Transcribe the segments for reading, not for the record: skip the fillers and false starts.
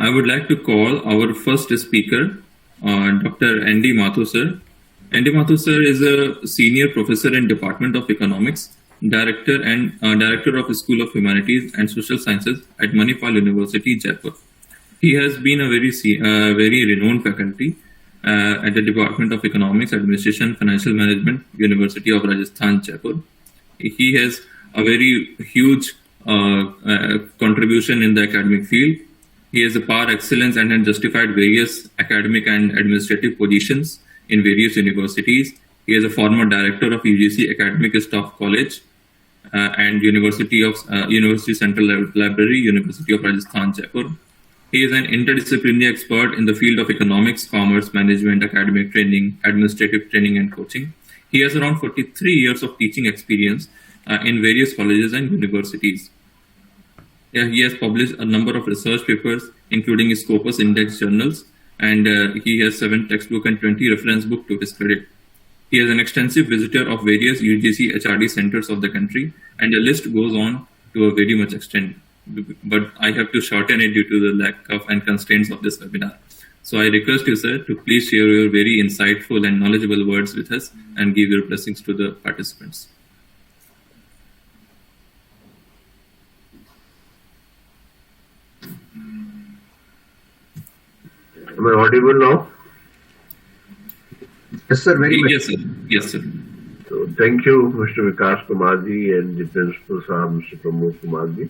I would like to call our first speaker, Dr. Andy Mathur sir. Andy Mathur sir is a senior professor in Department of Economics, director of School of Humanities and Social Sciences at Manipal University, Jaipur. He has been a very renowned faculty at the Department of Economics, Administration, Financial Management, University of Rajasthan, Jaipur. He has a very huge contribution in the academic field. He has a par excellence and has justified various academic and administrative positions in various universities. He is a former director of UGC Academic Staff College and University Central Library, University of Rajasthan, Jaipur. He is an interdisciplinary expert in the field of economics, commerce, management, academic training, administrative training, and coaching. He has around 43 years of teaching experience in various colleges and universities. He has published a number of research papers, including Scopus Index journals, and he has 7 textbooks and 20 reference books to his credit. He is an extensive visitor of various UGC HRD centers of the country, and the list goes on to a very much extent. But I have to shorten it due to the lack of and constraints of this webinar. So I request you, sir, to please share your very insightful and knowledgeable words with us and give your blessings to the participants. Am I audible now? Yes, sir. Very much. Yes, sir. Yes, sir. So, thank you, Mr. Vikas Kumarji and the Principal Sahab, Mr. Pramod Kumarji.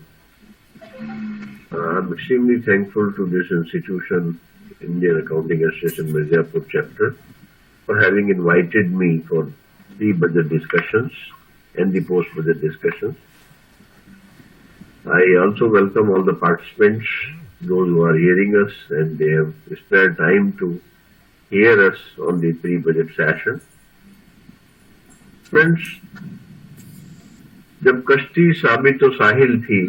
I'm extremely thankful to this institution, Indian Accounting Association Mirzapur chapter, for having invited me for pre-budget discussions and the post-budget discussions. I also welcome all the participants, those who are hearing us, and they have spared time to hear us on the pre-budget session. Friends, जब कश्ती साबित तो साहिल थी,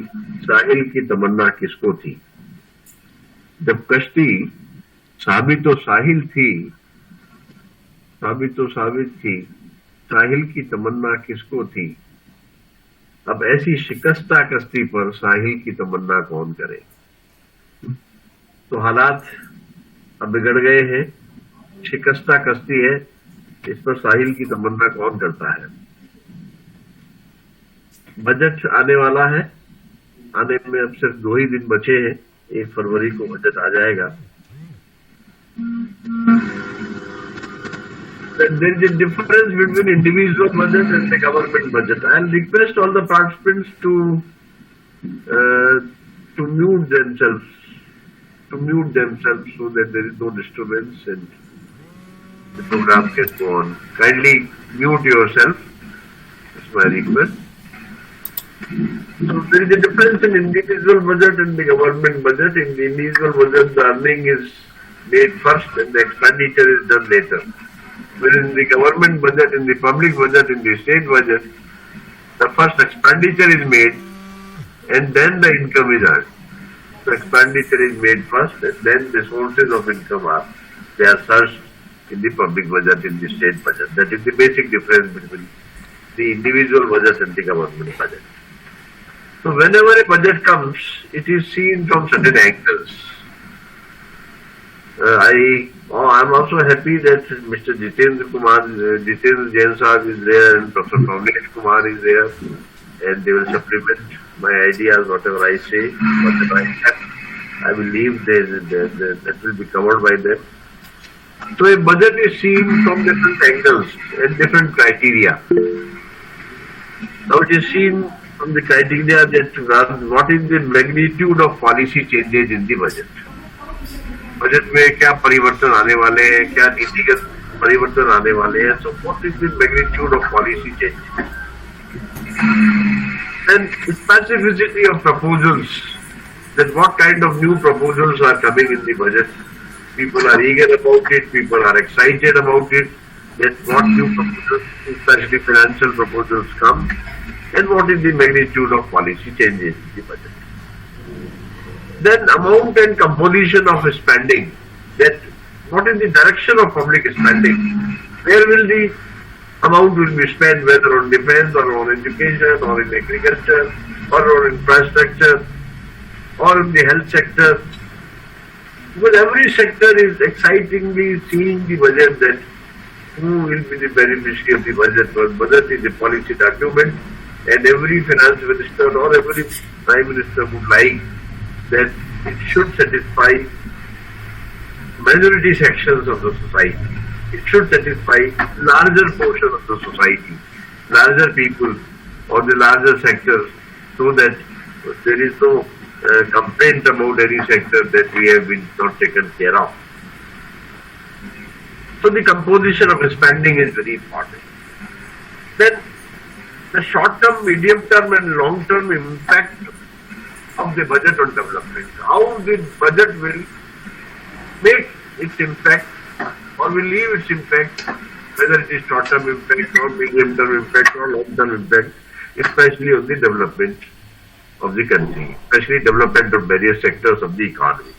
साहिल की तमन्ना किसको थी? जब कश्ती साबित तो साहिल थी, साबित थी, साहिल की तमन्ना किसको थी? अब ऐसी शिकस्ता कश्ती पर साहिल की तमन्ना कौन करे? तो हालात अब बिगड़ गए हैं, शिकस्ता कश्ती है, इस पर साहिल की तमन्ना कौन करता है? बजट आने वाला है, आने में अब सिर्फ 2 ही दिन बचे हैं, 1 फरवरी को बजट आ जाएगा. There is a difference between individual budget and the government budget. I will request all the participants to mute themselves, so that there is no disturbance and the program can go on. Kindly mute yourself. That's my request. So there is a difference in individual budget and the government budget. In the individual budget, the earning is made first and the expenditure is done later. Whereas in the government budget, in the public budget, in the state budget, the first expenditure is made and then the income is earned. So expenditure is made first and then the sources of income they are searched in the public budget, in the state budget. That is the basic difference between the individual budget and the government budget. So whenever a budget comes, it is seen from certain angles. I am also happy that Mr. Jitendra Jain Sahab is there and Professor Pavnesh Kumar is there, and they will supplement my ideas, whatever I say, whatever I will leave that will be covered by them. So a budget is seen from different angles and different criteria. Now it is seen from the criteria that what is the magnitude of policy changes in the budget. Budget में क्या परिवर्तन आने वाले हैं, क्या नीतिगत परिवर्तन आने वाले हैं. So what is the magnitude of policy change? And specificity of proposals, that what kind of new proposals are coming in the budget. People are eager about it, people are excited about it, that what new proposals, especially financial proposals come, and what is the magnitude of policy changes in the budget. Then amount and composition of spending, that what is the direction of public spending, where will the amount will be spent, whether on defense or on education or in agriculture or on infrastructure or in the health sector Because every sector is excitingly seeing the budget, that who will be the beneficiary of the budget. Because budget is a policy document, and every finance minister or every prime minister would like that it should satisfy majority sections of the society. It should satisfy larger portion of the society, larger people or the larger sectors, so that there is no complaint about any sector that we have been not taken care of. So the composition of spending is very important. Then the short-term, medium-term and long-term impact of the budget on development. How the budget will make its impact or will leave its impact, whether it is short-term impact or medium-term impact or long-term impact, especially on the development of the country, especially development of various sectors of the economy.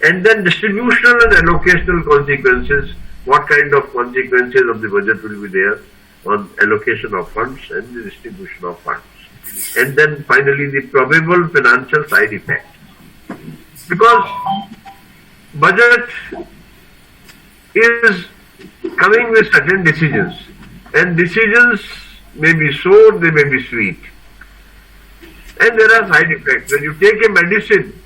And then distributional and allocational consequences, what kind of consequences of the budget will be there on allocation of funds and the distribution of funds. And then finally the probable financial side effects. Because budget is coming with certain decisions, and decisions may be sour, they may be sweet. And there are side effects. When you take a medicine,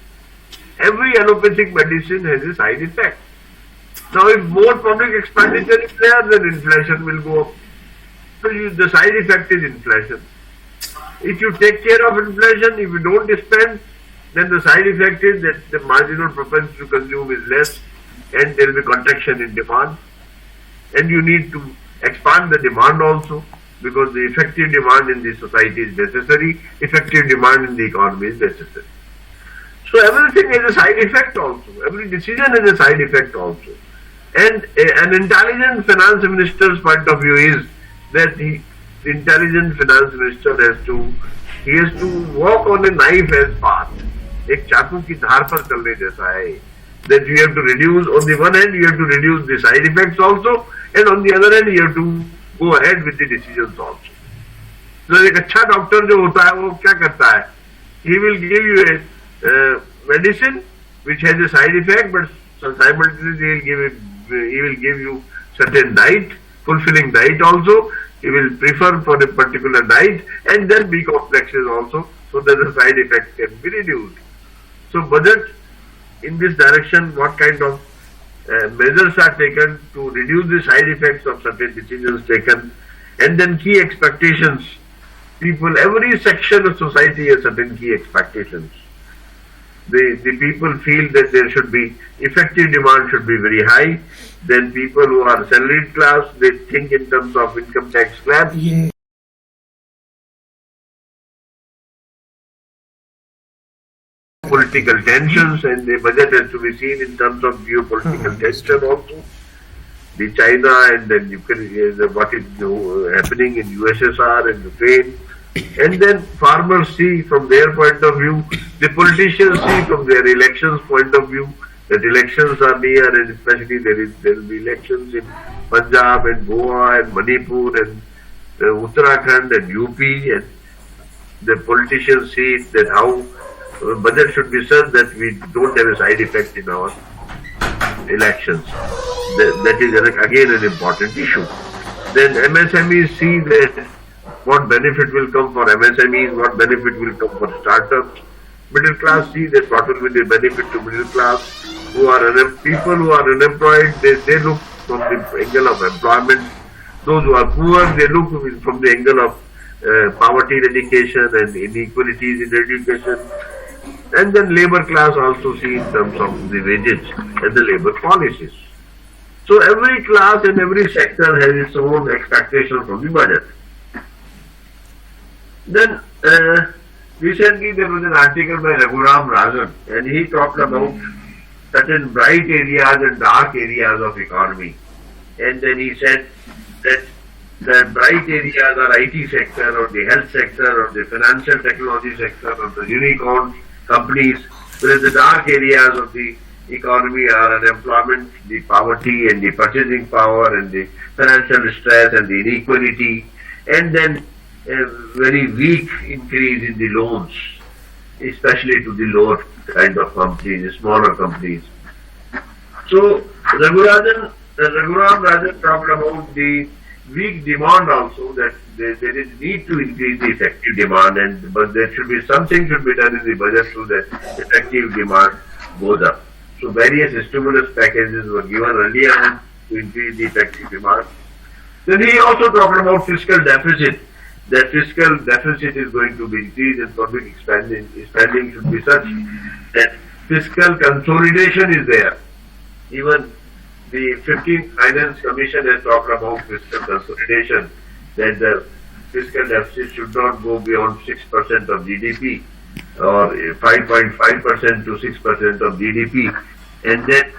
every allopathic medicine has a side effect. Now if more public expenditure is there, then inflation will go up. So the side effect is inflation. If you take care of inflation, if you don't spend, then the side effect is that the marginal propensity to consume is less, and there will be contraction in demand. And you need to expand the demand also, because the effective demand in the society is necessary, effective demand in the economy is necessary. So everything has a side effect also, every decision has a side effect also. And an intelligent finance minister's point of view is that the intelligent finance minister has to walk on a knife as path. एक चाकू की धार पर चलने जैसा है. That you have to reduce, on the one hand you have to reduce the side effects also, and on the other hand you have to go ahead with the decisions also. So एक अच्छा doctor जो होता है वो क्या करता है? He will give you a medicine which has a side effect, but simultaneously he will give you certain diet, fulfilling diet also. He will prefer for a particular diet, and then B complexes also, so that the side effects can be reduced. So budget in this direction, what kind of measures are taken to reduce the side effects of certain decisions taken, and then key expectations. People, every section of society has certain key expectations. The people feel that there should be effective demand should be very high. Then people who are salaried class, they think in terms of income tax slabs. Yeah. Political tensions, and the budget has to be seen in terms of geopolitical tension also. The China and then Ukraine, what is happening in USSR and Ukraine. And then farmers see from their point of view, the politicians see from their elections point of view, that elections are near, and especially there will be elections in Punjab and Goa and Manipur and Uttarakhand and UP, and the politicians see that how budget should be such that we don't have a side effect in our elections. That is again an important issue. Then MSMEs see that what benefit will come for MSMEs, what benefit will come for startups. Middle class see that what will be the benefit to middle class. People who are unemployed, they look from the angle of employment. Those who are poor, they look from the angle of poverty eradication and inequalities in education. And then labor class also see in terms of the wages and the labor policies. So every class and every sector has its own expectation from the budget. Then recently there was an article by Raghuram Rajan, and he talked about certain bright areas and dark areas of economy. And then he said that the bright areas are IT sector or the health sector or the financial technology sector or the unicorn companies, whereas the dark areas of the economy are unemployment, the poverty and the purchasing power and the financial stress and the inequality, and then a very weak increase in the loans, especially to the lower kind of companies, the smaller companies. So Raghuram Rajan talked about the weak demand also, that there is need to increase the effective demand, but there should be something should be done in the budget so that effective demand goes up. So various stimulus packages were given earlier on to increase the effective demand. Then he also talked about fiscal deficit. That fiscal deficit is going to be increased and public spending should be such that fiscal consolidation is there. Even the 15th Finance Commission has talked about fiscal consolidation, that the fiscal deficit should not go beyond 6% of GDP or 5.5% to 6% of GDP, and that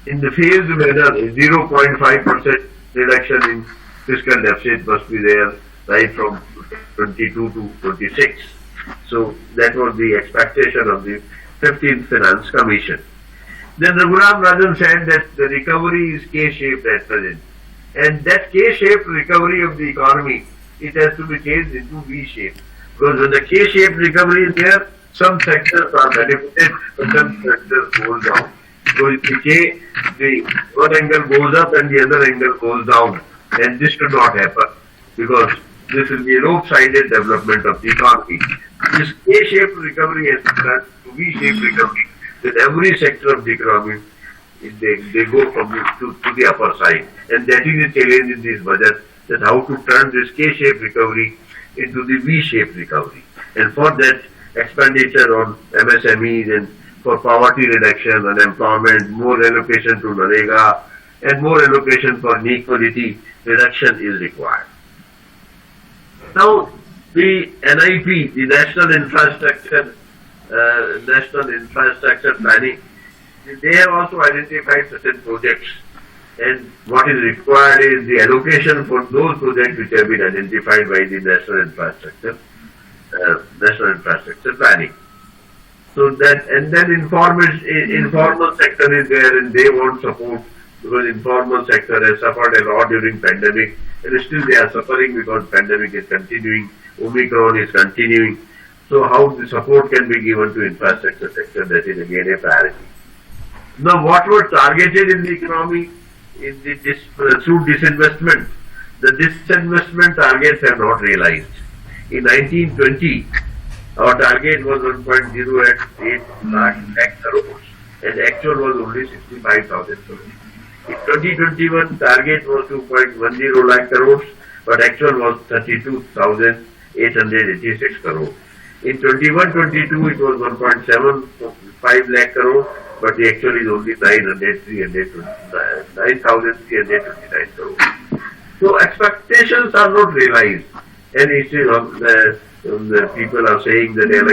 in the phased manner 0.5% reduction in fiscal deficit must be there right from 22 to 26. So that was the expectation of the 15th Finance Commission. Then Raghuram Rajan said that the recovery is K-shaped at present. And that K-shaped recovery of the economy, it has to be changed into V-shaped. Because when the K-shaped recovery is there, some sectors are benefited, but some sectors go down. So if the one angle goes up and the other angle goes down, and this should not happen, because this will be a lopsided development of the economy. This K-shaped recovery has to turn to V-shaped recovery. That every sector of the economy, they go from to the upper side. And that is the challenge in this budget, that how to turn this K-shaped recovery into the V-shaped recovery. And for that, expenditure on MSMEs and for poverty reduction, unemployment, more allocation to Narega, and more allocation for inequality reduction is required. Now, the NIP, the National Infrastructure Planning, they have also identified certain projects, and what is required is the allocation for those projects which have been identified by the National Infrastructure Planning. So that, and then informal sector is there, and they want support, because informal sector has suffered a lot during pandemic, and still they are suffering because pandemic is continuing, Omicron is continuing. So how the support can be given to infrastructure sector, that is again a priority. Now what was targeted in the economy in through disinvestment, the disinvestment targets have not realized. In 1920, our target was 1.088 lakh crores, and actual was only 65,000 crores. In 2021, target was 2.10 lakh crores, but actual was 32,886 crores. In 21-22, it was 1.75 lakh crores, but the actual is only 9,329 crores. So expectations are not realized, and instead of the people are saying that LIC,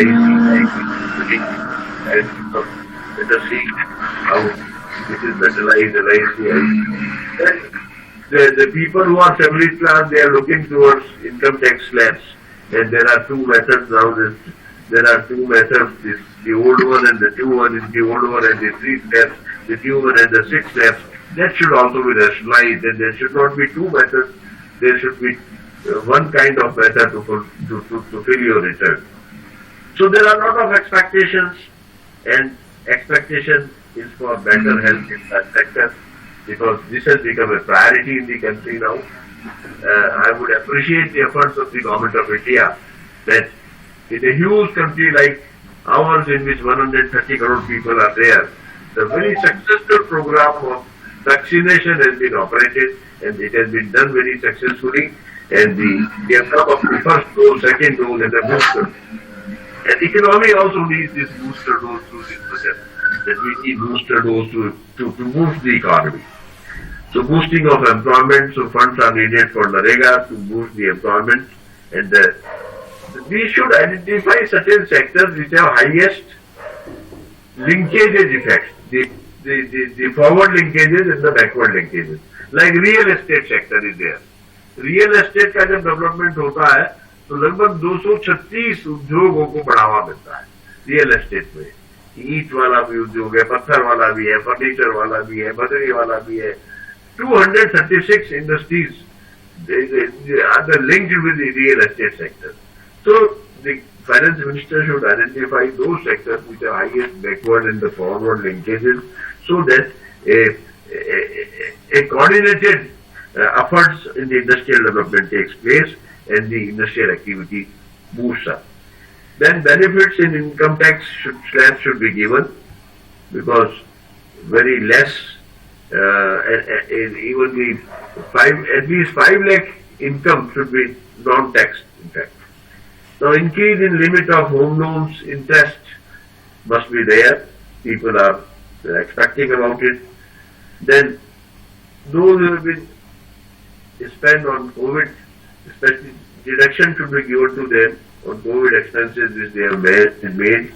let us see how it is metallized, LIC. The people who are family class, they are looking towards income tax slabs. And there are two methods now. There are two methods, the old one and the new one, the old one and the 3 steps, the new one and the 6 steps. That should also be rationalized, and there should not be two methods. There should be one kind of method to fill your return. So there are a lot of expectations, and expectation is for better health in that sector, because this has become a priority in the country now. I would appreciate the efforts of the government of India, that in a huge country like ours, in which 130 crore people are there, the very successful program of vaccination has been operated, and it has been done very successfully, and we have come up with the first dose, second dose, and the booster. And economy also needs this booster dose through this budget, that we need booster dose to boost the economy. So boosting of employment, so funds are needed for Narega to boost the employment, and we should identify certain sectors which have highest linkages effects, the forward linkages and the backward linkages. Like real estate sector is there. Real estate का जब development होता है, तो लगभग 236 उद्योगों को बढ़ावा मिलता है रियल एस्टेट में. ईंट वाला भी उद्योग है, पत्थर वाला भी है, फर्नीचर वाला भी है, बजरी वाला भी है. 236 industries are linked with the real estate sector. So the finance minister should identify those sectors which are highest backward and the forward linkages, so that a coordinated efforts in the industrial development takes place and the industrial activity moves up. Then benefits in income tax slab should be given, because very less, even the at least 5 lakh income should be non-taxed, in fact. Now, increase in limit of home loans interest must be there. People are expecting about it. Then those who have been spent on COVID, especially deduction should be given to them on COVID expenses which they have made.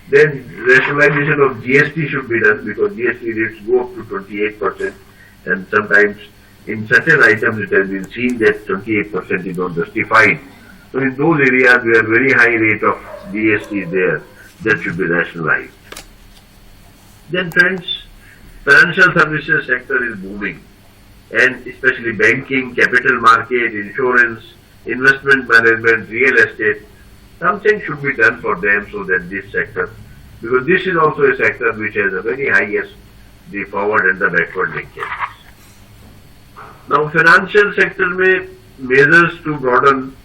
Then rationalization of GST should be done, because GST rates go up to 28%, and sometimes in certain items it has been seen that 28% is not justified. So in those areas where very high rate of GST is there, that should be rationalized. Then friends, financial services sector is booming, and especially banking, capital market, insurance, investment management, real estate, something should be done for them so that this sector, because this is also a sector which has a very highest the forward and the backward linkage. Now financial sector may measures to broaden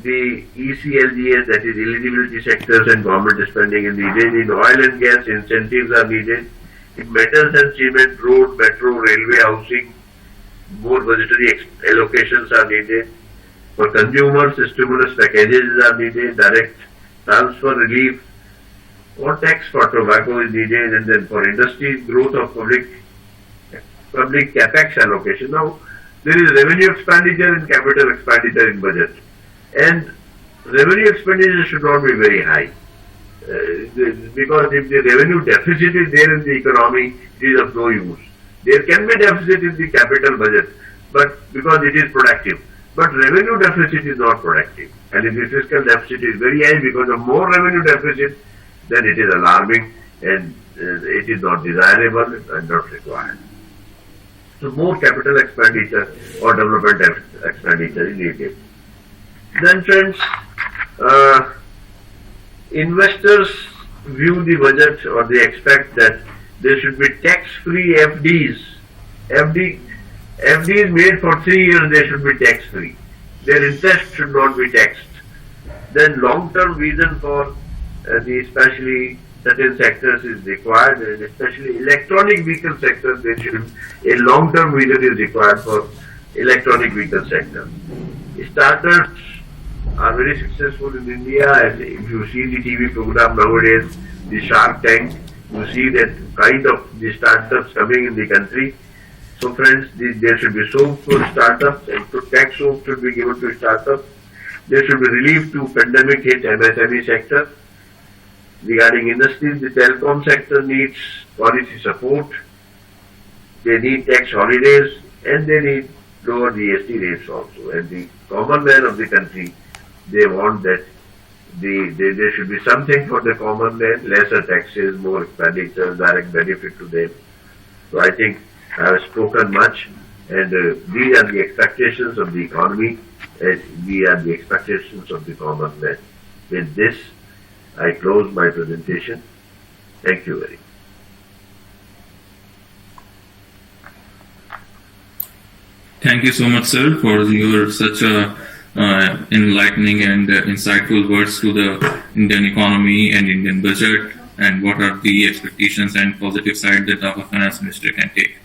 the ECLGS, that is eligibility sectors, and government spending is needed. In oil and gas, incentives are needed. In metals and cement, road, metro, railway, housing, more budgetary allocations are needed. For consumers, stimulus packages are needed, direct transfer relief, or tax for tobacco is needed, and then for industry, growth of public capex allocation. Now, there is revenue expenditure and capital expenditure in budget, and revenue expenditure should not be very high, because if the revenue deficit is there in the economy, it is of no use. There can be deficit in the capital budget, but because it is productive. But revenue deficit is not productive, and if the fiscal deficit is very high because of more revenue deficit, then it is alarming, and it is not desirable and not required. So more capital expenditure or development expenditure is needed. Then friends, investors view the budget, or they expect that there should be tax-free FDs. FDs made for 3 years, they should be tax-free. Their interest should not be taxed. Then long-term vision for the especially certain sectors is required, and especially electronic vehicle sector, there should a long-term vision is required for electronic vehicle sector. Startups are very successful in India, and if you see the TV program nowadays, the Shark Tank, you see that kind of the startups coming in the country. So friends, there should be soap for startups, and tax soap should be given to startups. There should be relief to pandemic hit MSME sector. Regarding industries, the telecom sector needs policy support. They need tax holidays, and they need lower GST rates also. And the common man of the country, they want that there should be something for the common man, lesser taxes, more expenditure, direct benefit to them. So I think I have spoken much, and these are the expectations of the economy, and these are the expectations of the common man. With this, I close my presentation. Thank you very much. Thank you so much, sir, for your such enlightening and insightful words to the Indian economy and Indian budget, and what are the expectations and positive side that our finance minister can take.